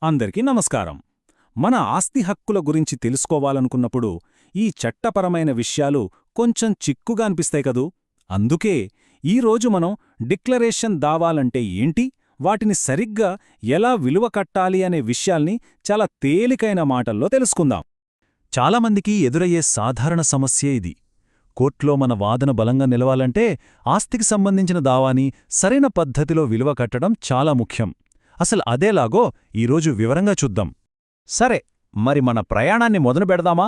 అందరికీ నమస్కారం. మన ఆస్తి హక్కుల గురించి తెలుసుకోవాలనుకున్నప్పుడు ఈ చట్టపరమైన విషయాలు కొంచెం చిక్కుగా అనిపిస్తాయి కదూ. అందుకే ఈరోజు మనం డిక్లరేషన్ దావాలంటే ఏంటి, వాటిని సరిగ్గా ఎలా విలువ కట్టాలి అనే విషయాల్ని చాలా తేలికైన మాటల్లో తెలుసుకుందాం. చాలామందికి ఎదురయ్యే సాధారణ సమస్యే ఇది. కోర్టులో మన వాదన బలంగా నిలవాలంటే ఆస్తికి సంబంధించిన దావాని సరైన పద్ధతిలో విలువ కట్టడం చాలా ముఖ్యం. అసలు అదేలాగో ఈరోజు వివరంగా చూద్దాం. సరే, మరి మన ప్రయాణాన్ని మొదలు పెడదామా?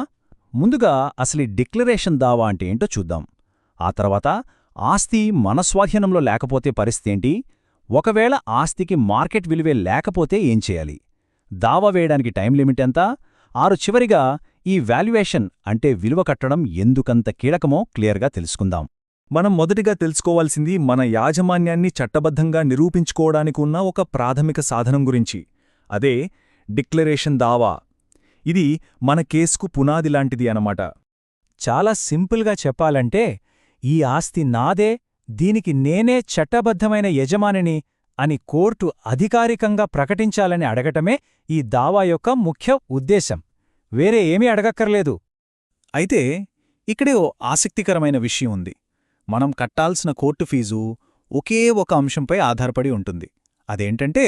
ముందుగా అసలు డిక్లరేషన్ దావా అంటే ఏంటో చూద్దాం. ఆ తర్వాత ఆస్తి మన స్వాధీనంలో లేకపోతే పరిస్థితేంటి, ఒకవేళ ఆస్తికి మార్కెట్ విలువే లేకపోతే ఏం చేయాలి, దావా వేయడానికి టైం లిమిట్ ఎంత, చివరిగా ఈ వాల్యుయేషన్ అంటే విలువ కట్టడం ఎందుకంత కీలకమో క్లియర్గా తెలుసుకుందాం. మనం మొదటిగా తెలుసుకోవాల్సింది మన యాజమాన్యాన్ని చట్టబద్ధంగా నిరూపించుకోవడానికి ఉన్న ఒక ప్రాథమిక సాధనం గురించి. అదే డిక్లరేషన్ దావా. ఇది మన కేసుకు పునాది లాంటిది అన్నమాట. చాలా సింపుల్గా చెప్పాలంటే, ఈ ఆస్తి నాదే, దీనికి నేనే చట్టబద్ధమైన యజమానిని అని కోర్టు అధికారికంగా ప్రకటించాలని అడగటమే ఈ దావా యొక్క ముఖ్య ఉద్దేశం. వేరే ఏమీ అడగక్కర్లేదు. అయితే ఇక్కడే ఓ ఆసక్తికరమైన విషయం ఉంది. మనం కట్టాల్సిన కోర్టు ఫీజు ఒకే ఒక అంశంపై ఆధారపడి ఉంటుంది. అదేంటంటే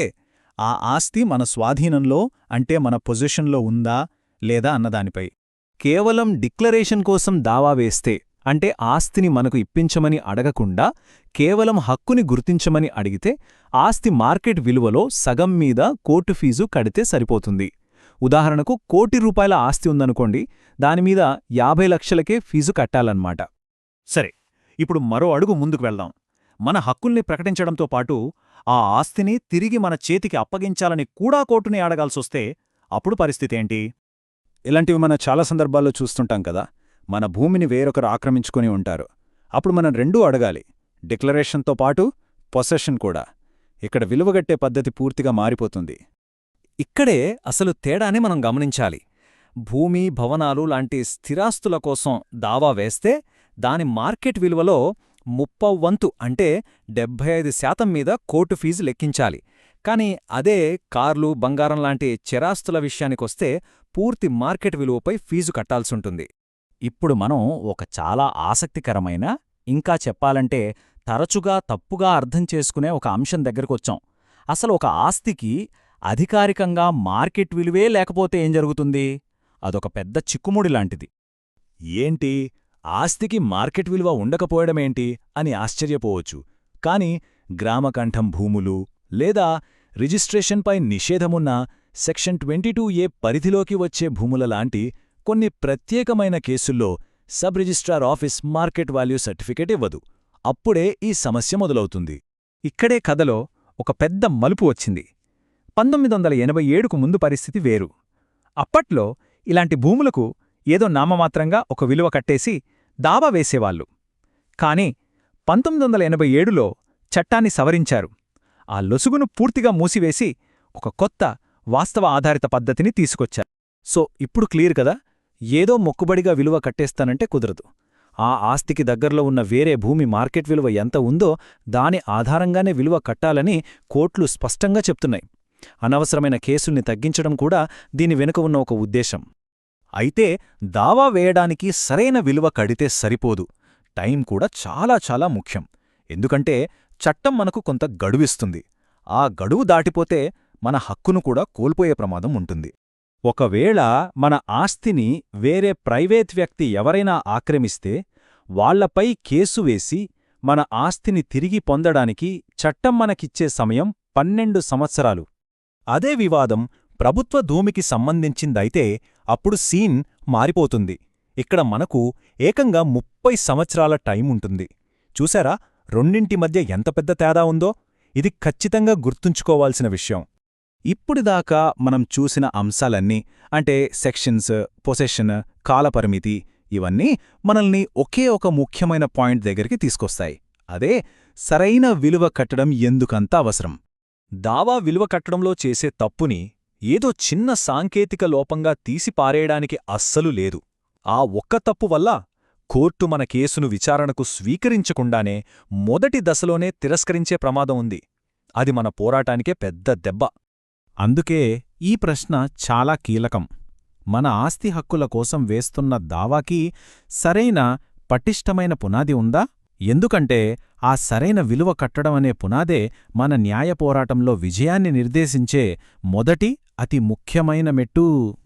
ఆ ఆస్తి మన స్వాధీనంలో అంటే మన పొజిషన్లో ఉందా లేదా అన్నదానిపై. కేవలం డిక్లరేషన్ కోసం దావా వేస్తే, అంటే ఆస్తిని మనకు ఇప్పించమని అడగకుండా కేవలం హక్కుని గుర్తించమని అడిగితే ఆస్తి మార్కెట్ విలువలో సగం మీద కోర్టు ఫీజు కడితే సరిపోతుంది. ఉదాహరణకు ₹1,00,00,000 ఆస్తి ఉందనుకోండి, దానిమీద 50 లక్షలకే ఫీజు కట్టాలన్నమాట. సరే, ఇప్పుడు మరో అడుగు ముందుకు వెళ్దాం. మన హక్కుల్ని ప్రకటించడంతో పాటు ఆ ఆస్తిని తిరిగి మన చేతికి అప్పగించాలని కూడా కోర్టుని అడగాల్సొస్తే అప్పుడు పరిస్థితేంటి? ఇలాంటివి మనం చాలా సందర్భాల్లో చూస్తుంటాం కదా. మన భూమిని వేరొకరు ఆక్రమించుకుని ఉంటారు. అప్పుడు మనం రెండూ అడగాలి, డిక్లరేషన్తో పాటు పొసెషన్ కూడా. ఇక్కడ విలువగట్టే పద్ధతి పూర్తిగా మారిపోతుంది. ఇక్కడే అసలు తేడాని మనం గమనించాలి. భూమి, భవనాలు లాంటి స్థిరాస్తుల కోసం దావా వేస్తే దాని మార్కెట్ విలువలో 30% అంటే 75% మీద కోర్టు ఫీజు లెక్కించాలి. కాని అదే కార్లు, బంగారం లాంటి చరాస్తుల విషయానికొస్తే పూర్తి మార్కెట్ విలువపై ఫీజు కట్టాల్సుంటుంది. ఇప్పుడు మనం ఒక చాలా ఆసక్తికరమైన, ఇంకా చెప్పాలంటే తరచుగా తప్పుగా అర్థం చేసుకునే ఒక అంశం దగ్గరకొచ్చాం. అసలు ఒక ఆస్తికి అధికారికంగా మార్కెట్ విలువే లేకపోతే ఏం జరుగుతుంది? అదొక పెద్ద చిక్కుముడిలాంటిది. ఏంటి, ఆస్తికి మార్కెట్ విలువ ఉండకపోవడమేంటి అని ఆశ్చర్యపోవచ్చు. కాని గ్రామకంఠం భూములు లేదా రిజిస్ట్రేషన్పై నిషేధమున్న సెక్షన్ 22A పరిధిలోకి వచ్చే భూములలాంటి కొన్ని ప్రత్యేకమైన కేసుల్లో sub registrar office market value certificate ఇవ్వదు. అప్పుడే ఈ సమస్య మొదలవుతుంది. ఇక్కడే కథలో ఒక పెద్ద మలుపు వచ్చింది. 1987కు ముందు పరిస్థితి వేరు. అప్పట్లో ఇలాంటి భూములకు ఏదో నామమాత్రంగా ఒక విలువ కట్టేసి దావా వేసేవాళ్లు. కాని 1987లో చట్టాన్ని సవరించారు. ఆ లొసుగును పూర్తిగా మూసివేసి ఒక కొత్త వాస్తవ ఆధారిత పద్ధతిని తీసుకొచ్చారు. సో ఇప్పుడు క్లియర్ కదా, ఏదో మొక్కుబడిగా విలువ కట్టేస్తానంటే కుదరదు. ఆ ఆస్తికి దగ్గర్లో ఉన్న వేరే భూమి మార్కెట్ విలువ ఎంత ఉందో దాని ఆధారంగానే విలువ కట్టాలని కోర్టులు స్పష్టంగా చెప్తున్నాయి. అనవసరమైన కేసుల్ని తగ్గించడం కూడా దీని వెనుక ఉన్న ఒక ఉద్దేశం. అయితే దావా వేయడానికి సరైన విలువ కడితే సరిపోదు, టైం కూడా చాలా చాలా ముఖ్యం. ఎందుకంటే చట్టం మనకు కొంత గడువిస్తుంది. ఆ గడువు దాటిపోతే మన హక్కును కూడా కోల్పోయే ప్రమాదం ఉంటుంది. ఒకవేళ మన ఆస్తిని వేరే ప్రైవేట్ వ్యక్తి ఎవరైనా ఆక్రమిస్తే వాళ్లపై కేసు వేసి మన ఆస్తిని తిరిగి పొందడానికి చట్టం మనకిచ్చే సమయం 12 సంవత్సరాలు. అదే వివాదం ప్రభుత్వ భూమికి సంబంధించిందైతే అప్పుడు సీన్ మారిపోతుంది. ఇక్కడ మనకు ఏకంగా 30 సంవత్సరాల టైం ఉంటుంది. చూశారా రెండింటి మధ్య ఎంత పెద్ద తేడా ఉందో? ఇది ఖచ్చితంగా గుర్తుంచుకోవాల్సిన విషయం. ఇప్పుడిదాకా మనం చూసిన అంశాలన్నీ, అంటే సెక్షన్స్, పొసెషన్, కాలపరిమితి, ఇవన్నీ మనల్ని ఒకే ఒక ముఖ్యమైన పాయింట్ దగ్గరికి తీసుకొస్తాయి. అదే సరైన విలువ కట్టడం ఎందుకంత అవసరం. దావా విలువ కట్టడంలో చేసే తప్పుని ఏదో చిన్న సాంకేతిక లోపంగా తీసిపారేయడానికి అస్సలు లేదు. ఆ ఒక్క తప్పు వల్ల కోర్టు మన కేసును విచారణకు స్వీకరించకుండానే మొదటి దశలోనే తిరస్కరించే ప్రమాదం ఉంది. అది మన పోరాటానికే పెద్ద దెబ్బ. అందుకే ఈ ప్రశ్న చాలా కీలకం. మన ఆస్తి హక్కుల కోసం వేస్తున్న దావాకి సరైన, పటిష్టమైన పునాది ఉందా? ఎందుకంటే ఆ సరైన విలువ కట్టడమనే పునాదే మన న్యాయ పోరాటంలో విజయాన్ని నిర్దేశించే మొదటి, అతి ముఖ్యమైన మెట్టు.